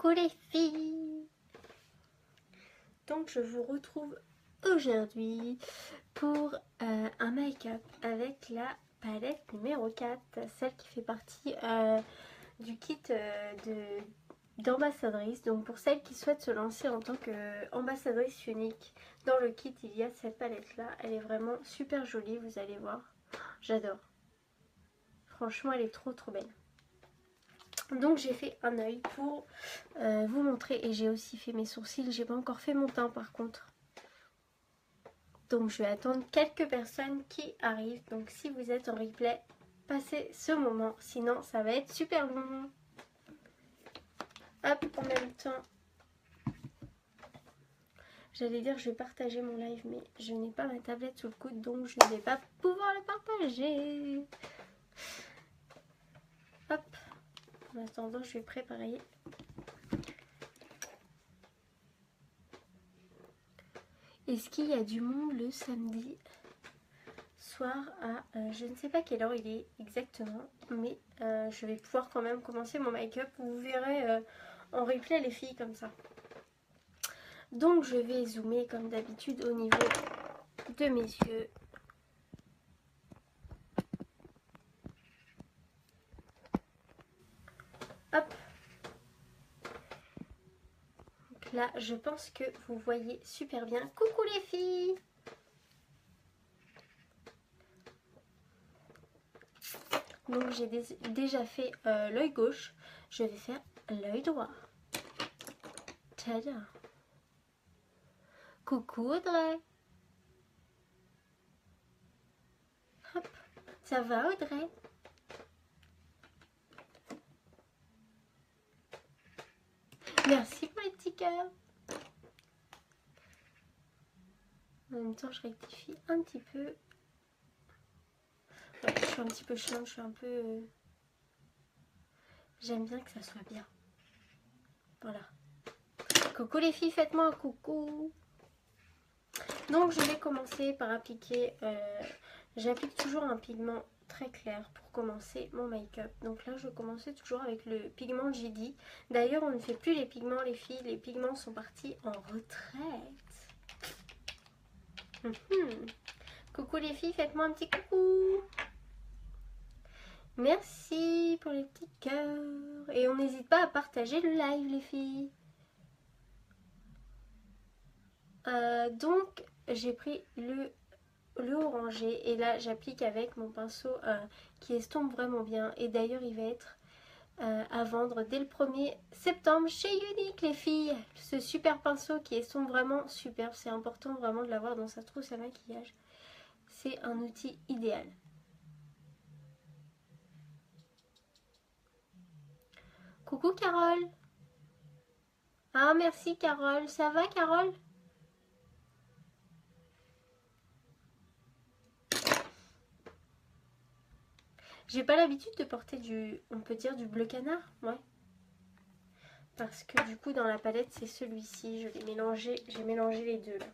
Coucou les filles. Donc je vous retrouve aujourd'hui pour un make-up avec la palette numéro 4, celle qui fait partie du kit d'ambassadrice. Donc pour celles qui souhaitent se lancer en tant qu'ambassadrice unique, dans le kit il y a cette palette là, elle est vraiment super jolie, vous allez voir, j'adore. Franchement elle est trop belle. Donc j'ai fait un œil pour vous montrer, et j'ai aussi fait mes sourcils, j'ai pas encore fait mon teint par contre. Donc je vais attendre quelques personnes qui arrivent, donc si vous êtes en replay, passez ce moment, sinon ça va être super long. Hop, en même temps, j'allais dire je vais partager mon live, mais je n'ai pas ma tablette sous le coude, donc je ne vais pas pouvoir le partager. Hop, en attendant je vais préparer. Est-ce qu'il y a du monde le samedi soir à je ne sais pas quelle heure il est exactement, mais je vais pouvoir quand même commencer mon make-up. Vous verrez en replay les filles comme ça. Donc je vais zoomer comme d'habitude au niveau de mes yeux. Hop. Donc là je pense que vous voyez super bien. Coucou les filles. Donc j'ai déjà fait l'œil gauche, je vais faire l'œil droit. Tada. Coucou Audrey. Hop. Ça va Audrey? Merci pour les petits cœurs. En même temps je rectifie un petit peu. Ouais, je suis un petit peu chiante, je suis un peu... J'aime bien que ça soit bien. Voilà. Coucou les filles, faites-moi un coucou. Donc je vais commencer par appliquer... J'applique toujours un pigment très clair pour commencer mon make-up. Donc là je commençais toujours avec le pigment GD. D'ailleurs on ne fait plus les pigments les filles. Les pigments sont partis en retraite. Coucou les filles, faites-moi un petit coucou. Merci pour les petits cœurs. Et on n'hésite pas à partager le live les filles. Donc j'ai pris le orangé et là j'applique avec mon pinceau qui estompe vraiment bien. Et d'ailleurs il va être à vendre dès le 1er septembre chez Younique les filles. Ce super pinceau qui estompe vraiment super. C'est important vraiment de l'avoir dans sa trousse à maquillage. C'est un outil idéal. Coucou Carole. Ah merci Carole. Ça va Carole? J'ai pas l'habitude de porter on peut dire du bleu canard, ouais. Parce que du coup dans la palette c'est celui-ci, je l'ai mélangé, j'ai mélangé les deux là.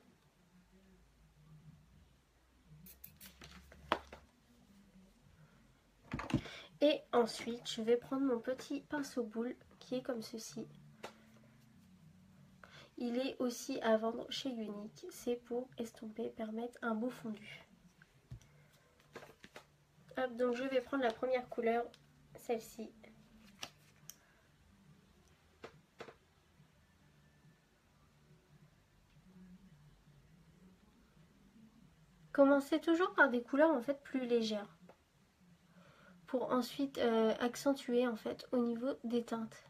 Et ensuite je vais prendre mon petit pinceau boule qui est comme ceci. Il est aussi à vendre chez Younique, c'est pour estomper, permettre un beau fondu. Hop, donc je vais prendre la première couleur, celle-ci. Commencez toujours par des couleurs en fait plus légères. Pour ensuite accentuer en fait au niveau des teintes.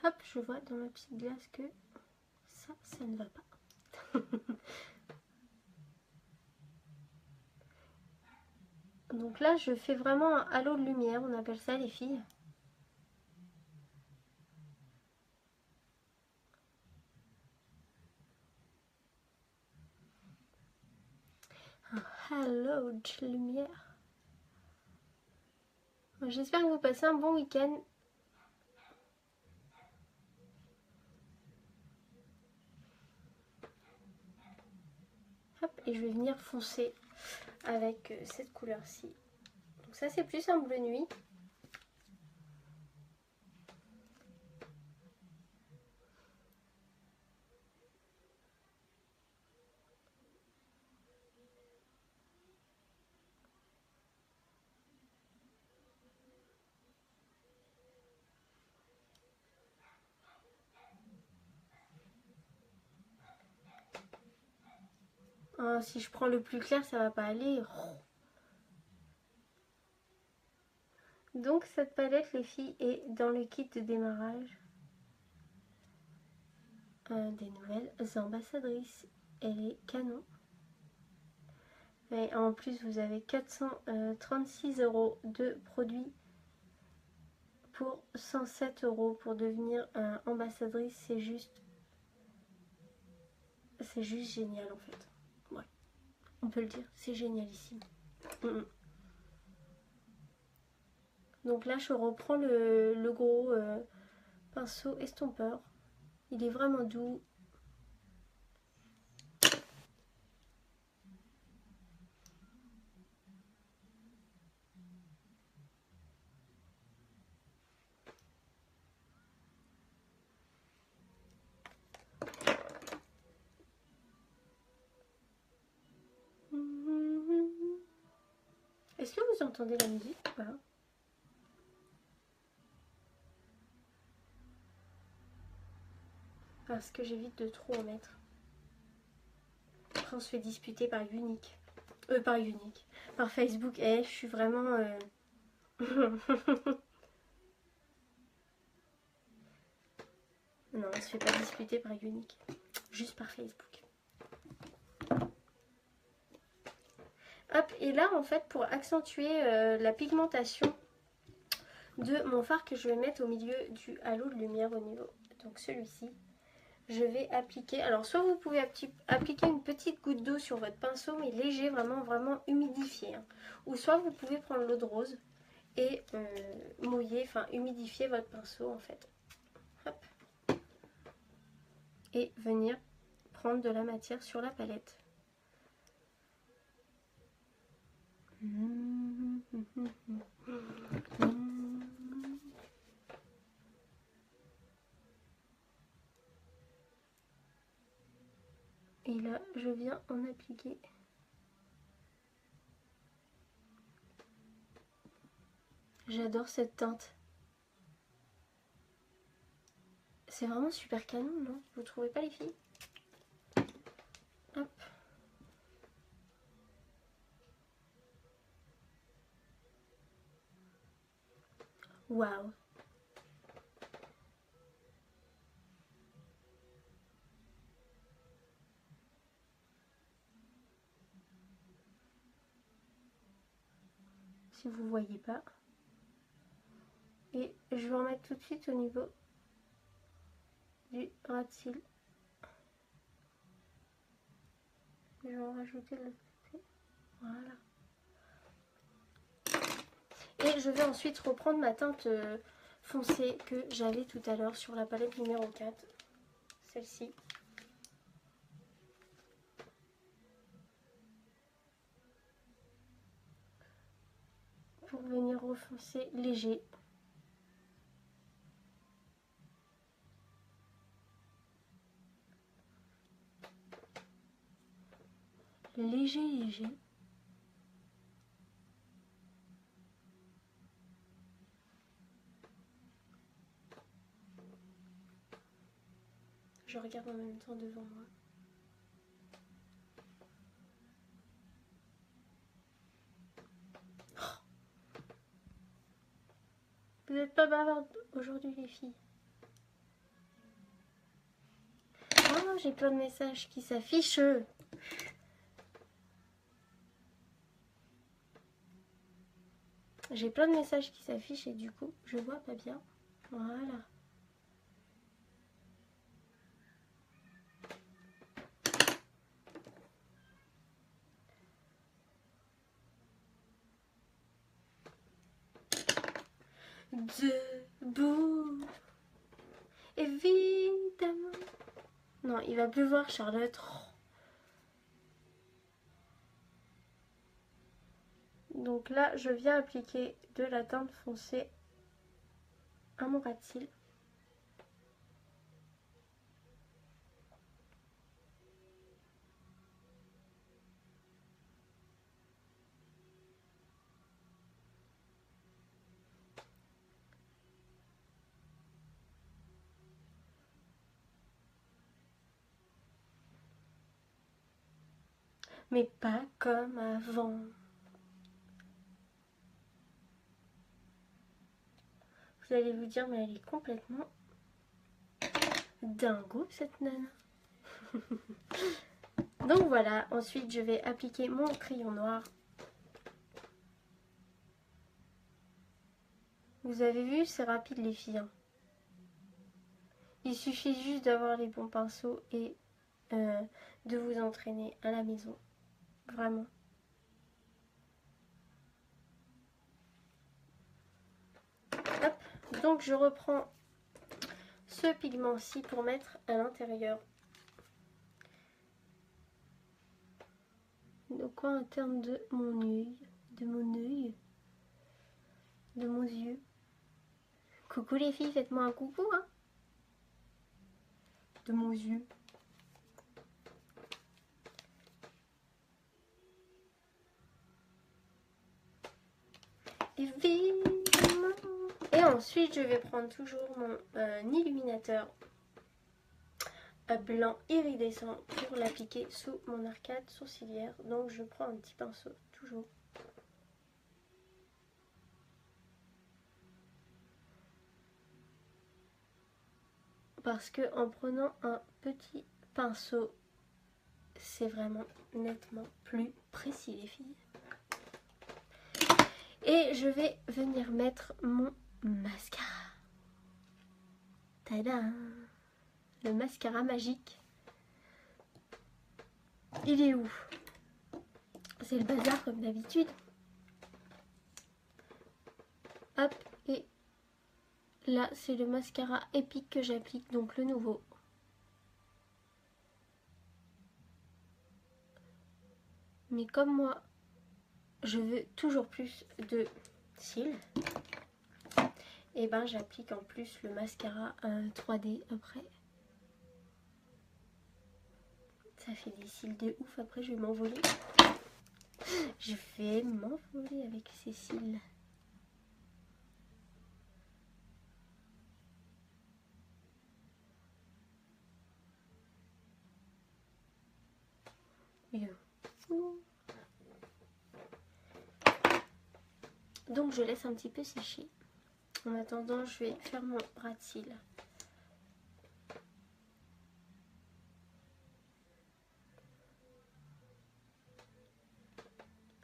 Hop, je vois dans ma petite glace que ça ne va pas. Donc là, je fais vraiment un halo de lumière, on appelle ça les filles. Un halo de lumière. J'espère que vous passez un bon week-end. Hop, et je vais venir foncer avec cette couleur-ci. Donc ça, c'est plus un bleu nuit. Oh, si je prends le plus clair, ça va pas aller. Donc cette palette, les filles, est dans le kit de démarrage des nouvelles ambassadrices. Elle est canon. Et en plus, vous avez 436 € de produits pour 107 € pour devenir ambassadrice. C'est juste génial en fait. Ouais, on peut le dire, c'est génialissime. Donc là, je reprends le gros pinceau estompeur. Il est vraiment doux. Est-ce que vous entendez la musique ou pas? Parce que j'évite de trop en mettre. Après, on se fait disputer par Unique. Par Facebook. Je suis vraiment... Non, on se fait pas disputer par Unique. Juste par Facebook. Hop, et là, en fait, pour accentuer la pigmentation de mon fard que je vais mettre au milieu du halo de lumière au niveau, donc celui-ci, je vais appliquer, alors soit vous pouvez appliquer une petite goutte d'eau sur votre pinceau, mais léger, vraiment humidifié, hein. Ou soit vous pouvez prendre l'eau de rose et mouiller, enfin humidifier votre pinceau en fait. Hop. Et venir prendre de la matière sur la palette. Et là, je viens en appliquer. J'adore cette teinte. C'est vraiment super canon, non? Vous trouvez pas, les filles? Hop. Waouh. Si vous voyez pas. Et je vais en mettre tout de suite au niveau du ras de cils. Je vais en rajouter de l'autre côté. Voilà. Et je vais ensuite reprendre ma teinte foncée que j'avais tout à l'heure sur la palette numéro 4. Celle-ci. Pour venir refoncer léger. Léger. Je regarde en même temps devant moi. Vous n'êtes pas bavardes aujourd'hui, les filles. Oh, j'ai plein de messages qui s'affichent. J'ai plein de messages qui s'affichent et du coup, je vois pas bien. Voilà. Debout. Évidemment. Non, il va pleuvoir, Charlotte. Donc là, je viens appliquer de la teinte foncée à mon ras de cils. Mais pas comme avant. Vous allez vous dire, mais elle est complètement dingo cette nana. Donc voilà, ensuite je vais appliquer mon crayon noir. Vous avez vu, c'est rapide les filles. Hein. Il suffit juste d'avoir les bons pinceaux et de vous entraîner à la maison. Vraiment. Hop. Donc je reprends ce pigment-ci pour mettre à l'intérieur. Au coin interne de mon œil. De mon œil. De mon yeux. Coucou les filles, faites-moi un coucou. Hein. De mon yeux. Évidemment. Et ensuite, je vais prendre toujours mon illuminateur blanc iridescent pour l'appliquer sous mon arcade sourcilière. Donc, je prends un petit pinceau, toujours. Parce que en prenant un petit pinceau, c'est vraiment nettement plus précis, les filles. Et je vais venir mettre mon mascara. Tada! Le mascara magique. Il est où? C'est le bazar comme d'habitude. Hop, et là c'est le mascara épique que j'applique, donc le nouveau. Mais comme moi, je veux toujours plus de cils, et ben j'applique en plus le mascara 3D après. Ça fait des cils de ouf, après je vais m'envoler. Je vais m'envoler avec ces cils. Bien. Donc je laisse un petit peu sécher. En attendant, je vais faire mon ras de cils.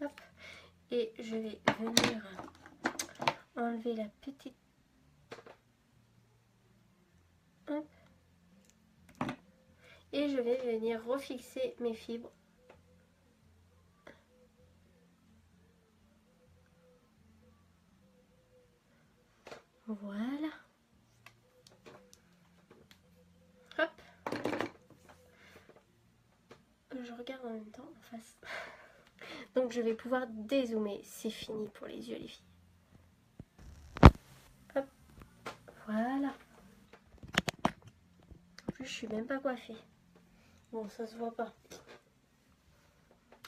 Hop. Et je vais venir enlever la petite... Hop. Et je vais venir refixer mes fibres. Voilà. Hop. Je regarde en même temps en face. Donc je vais pouvoir dézoomer. C'est fini pour les yeux, les filles. Hop. Voilà. En plus, je suis même pas coiffée. Bon, ça se voit pas.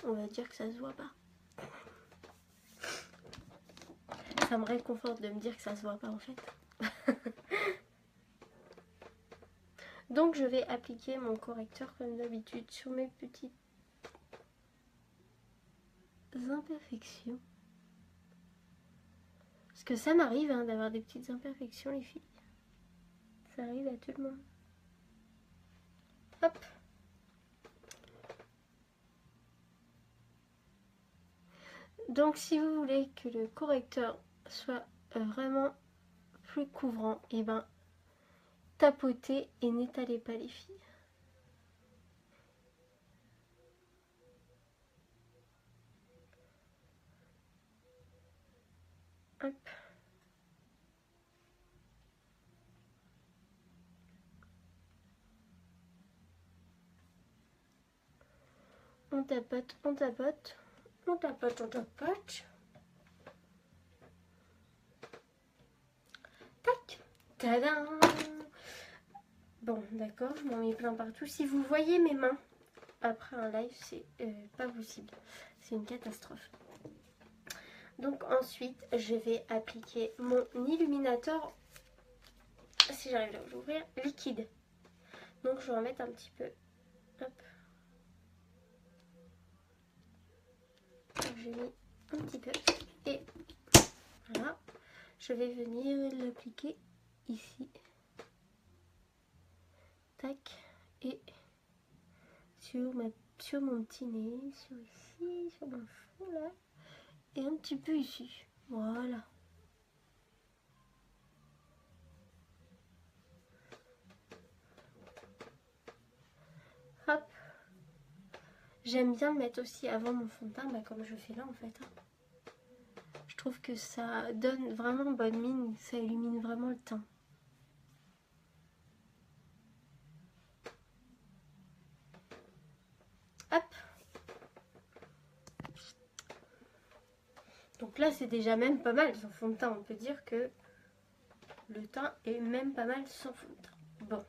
On va dire que ça se voit pas. Ça me réconforte de me dire que ça se voit pas en fait. Donc je vais appliquer mon correcteur comme d'habitude sur mes petites imperfections. Parce que ça m'arrive hein, d'avoir des petites imperfections les filles. Ça arrive à tout le monde. Hop. Donc si vous voulez que le correcteur soit vraiment plus couvrant, et ben tapotez et n'étalez pas les filles. Hop. On tapote, on tapote, on tapote, on tapote. Tac. Tadam. Bon, d'accord, je m'en mets plein partout. Si vous voyez mes mains après un live, c'est pas possible. C'est une catastrophe. Donc ensuite, je vais appliquer mon illuminateur, si j'arrive à l'ouvrir, liquide. Donc je vais en mettre un petit peu. Hop. J'ai mis un petit peu. Et voilà. Je vais venir l'appliquer ici. Tac. Et sur mon petit nez, sur ici, sur mon front là. Et un petit peu ici. Voilà. Hop. J'aime bien le mettre aussi avant mon fond de teint, bah, comme je fais là en fait. Je trouve que ça donne vraiment bonne mine, ça illumine vraiment le teint. Hop. Donc là c'est déjà même pas mal sans fond de teint. On peut dire que le teint est même pas mal sans fond de teint. Bon,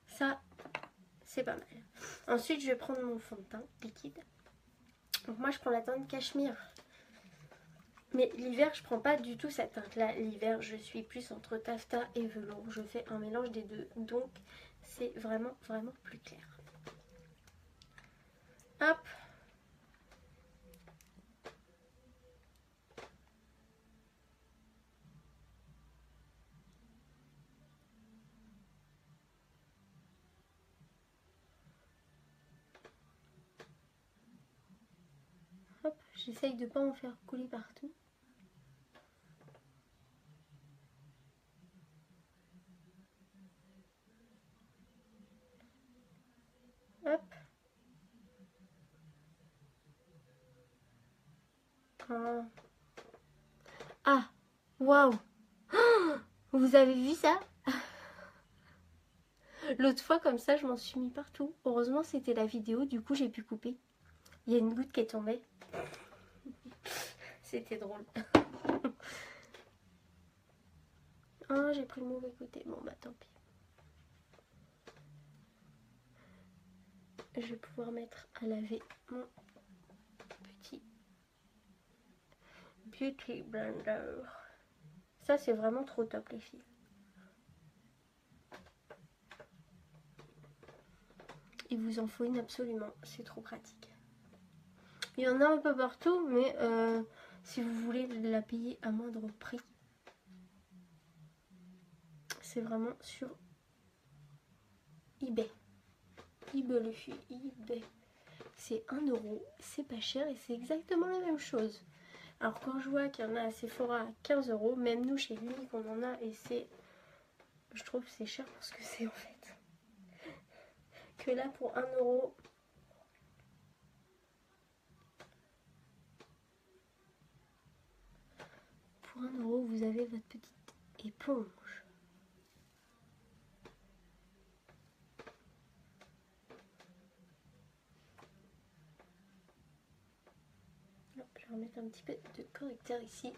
ça c'est pas mal. Ensuite je vais prendre mon fond de teint liquide. Donc moi je prends la teinte cachemire. Mais l'hiver je prends pas du tout cette teinte là. L'hiver je suis plus entre taffetas et velours. Je fais un mélange des deux. Donc c'est vraiment plus clair. Hop. Hop, j'essaye de pas en faire couler partout. Hop. Ah, waouh. Vous avez vu ça? L'autre fois comme ça je m'en suis mis partout. Heureusement c'était la vidéo, du coup j'ai pu couper. Il y a une goutte qui est tombée. C'était drôle. Ah, j'ai pris le mauvais côté. Bon bah tant pis. Je vais pouvoir mettre à laver mon petit Beauty Blender. Ça c'est vraiment trop top les filles. Il vous en faut une absolument, c'est trop pratique. Il y en a un peu partout, mais si vous voulez la payer à moindre prix, c'est vraiment sur eBay. eBay les filles, eBay. C'est 1 €, c'est pas cher et c'est exactement la même chose. Alors quand je vois qu'il y en a à Sephora à 15 €, même nous chez Unique on en a et c'est... Je trouve que c'est cher pour ce que c'est en fait. Que là pour 1 €... Pour 1 € vous avez votre petite éponge. Hop, je vais remettre un petit peu de correcteur ici.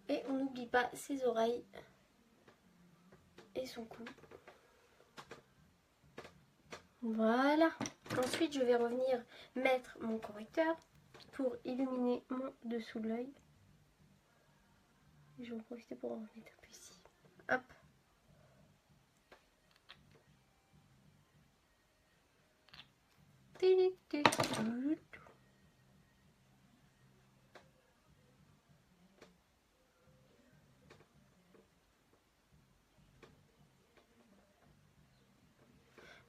Et on n'oublie pas ses oreilles et son cou. Voilà. Ensuite, je vais revenir mettre mon correcteur pour illuminer mon dessous de l'œil. Je vais en profiter pour en remettre un peu ici. Hop.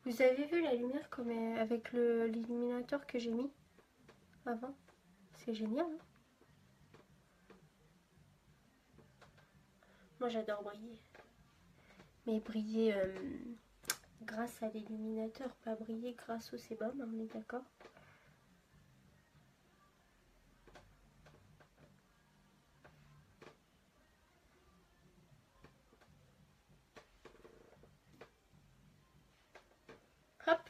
Vous avez vu la lumière comme avec l'illuminateur que j'ai mis avant? C'est génial, hein? Moi j'adore briller. Mais briller grâce à l'illuminateur, pas briller grâce au sébum, on est d'accord? Hop.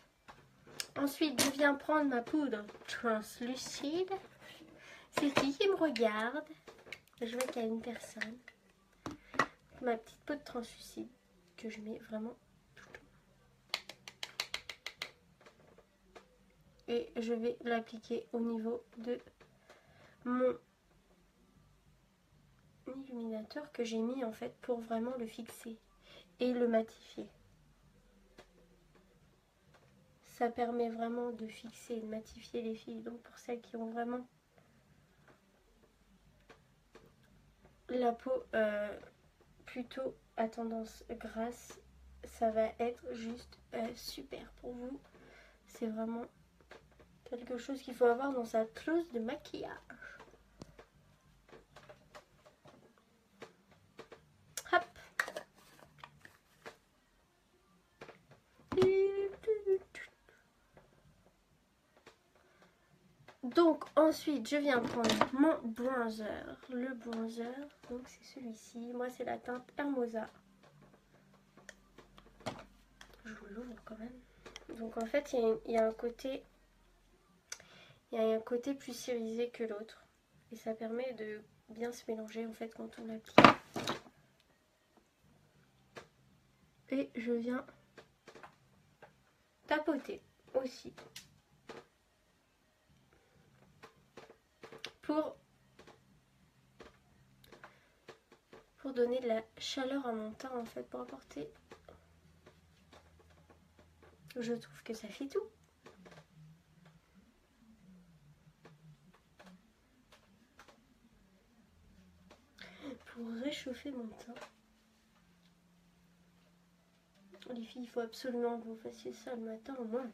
Ensuite, je viens prendre ma poudre translucide. C'est qui me regarde? Je vois qu'il y a une personne. Ma petite poudre translucide que je mets vraiment tout le temps. Et je vais l'appliquer au niveau de mon illuminateur que j'ai mis en fait pour vraiment le fixer et le matifier. Ça permet vraiment de fixer et de matifier les fils. Donc pour celles qui ont vraiment la peau plutôt à tendance grasse, ça va être juste super pour vous. C'est vraiment quelque chose qu'il faut avoir dans sa trousse de maquillage. Hop. Donc ensuite je viens prendre mon bronzer. Le bronzer, donc c'est celui-ci. Moi c'est la teinte Hermosa. Je vous l'ouvre quand même. Donc en fait il y a un côté plus irisé que l'autre. Et ça permet de bien se mélanger en fait quand on l'applique. Et je viens tapoter aussi. Pour donner de la chaleur à mon teint en fait, pour apporter. Je trouve que ça fait tout. Pour réchauffer mon teint. Les filles, il faut absolument que vous fassiez ça le matin au moins.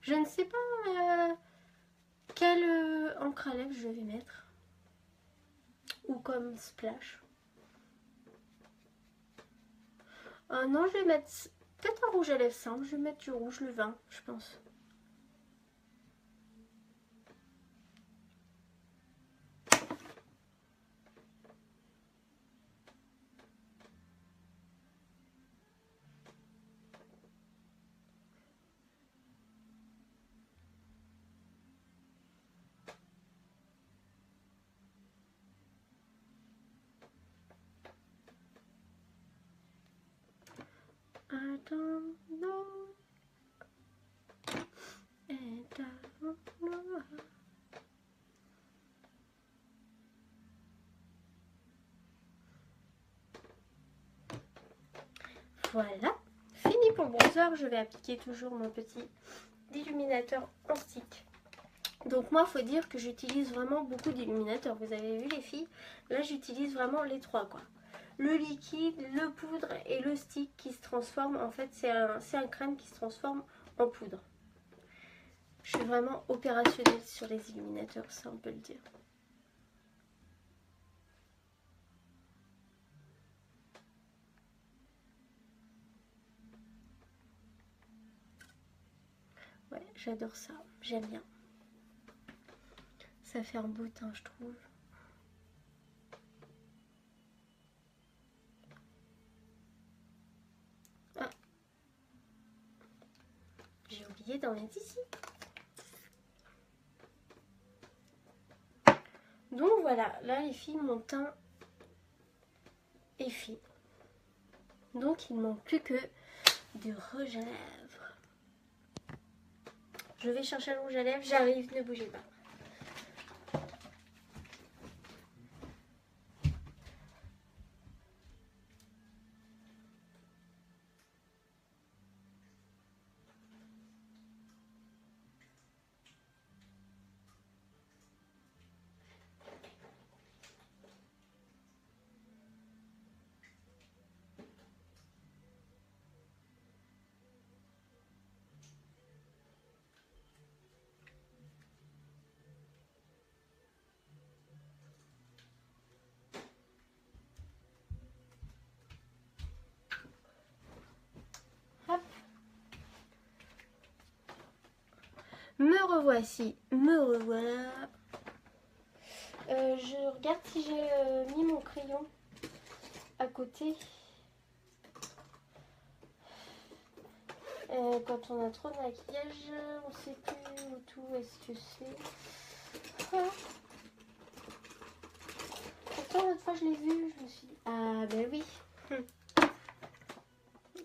Je ne sais pas quelle encre à lèvres je vais mettre. Ou comme splash. Non, je vais mettre peut-être un rouge à lèvres simple. Je vais mettre du rouge, le vin, je pense. Attends, non. Voilà, fini pour le bronzer. Je vais appliquer toujours mon petit illuminateur en stick. Donc moi, il faut dire que j'utilise vraiment beaucoup d'illuminateurs. Vous avez vu les filles, là j'utilise vraiment les trois quoi. Le liquide, le poudre et le stick qui se transforme. En fait, c'est un crème qui se transforme en poudre. Je suis vraiment opérationnelle sur les illuminateurs, ça on peut le dire. Ouais, j'adore ça, j'aime bien. Ça fait un beau teint, je trouve. Ah, j'ai oublié d'en mettre ici. Donc voilà, là les filles, mon teint est fait. Donc il ne manque plus que du rouge à lèvres. Je vais chercher le rouge à lèvres, j'arrive, ne bougez pas. Me revoici, me revoilà. Je regarde si j'ai mis mon crayon à côté. Quand on a trop de maquillage, on sait plus où tout est-ce que c'est. Ah. Pourtant l'autre fois je l'ai vu, je me suis dit ah ben oui.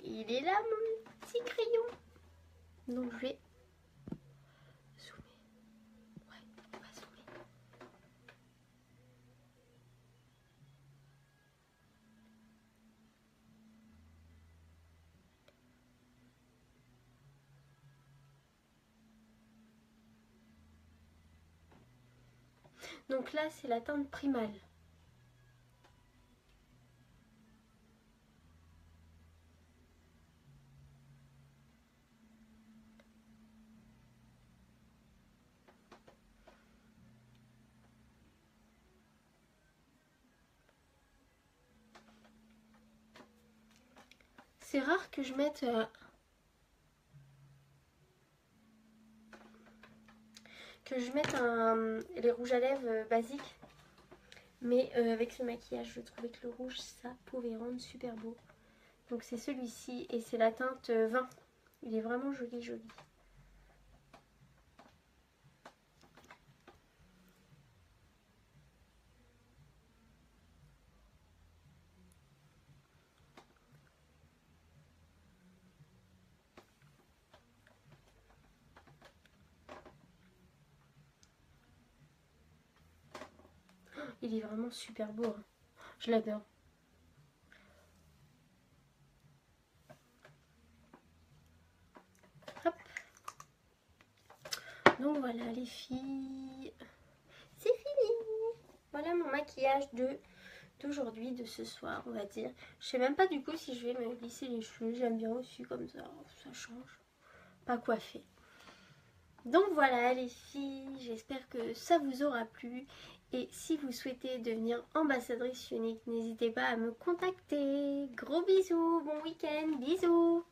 Il est là mon petit crayon. Donc je vais zoomer. Ouais, on va zoomer. Donc là c'est la teinte primale. C'est rare que je mette les rouges à lèvres basiques. Mais avec ce maquillage, je trouvais que le rouge, ça pouvait rendre super beau. Donc c'est celui-ci et c'est la teinte 20. Il est vraiment joli, joli. Il est vraiment super beau. Hein. Je l'adore. Hop. Donc voilà les filles. C'est fini. Voilà mon maquillage d'aujourd'hui, de ce soir, on va dire. Je sais même pas du coup si je vais me lisser les cheveux. J'aime bien aussi comme ça change. Pas coiffé. Donc voilà les filles, j'espère que ça vous aura plu. Et si vous souhaitez devenir ambassadrice unique, n'hésitez pas à me contacter. Gros bisous, bon week-end, bisous.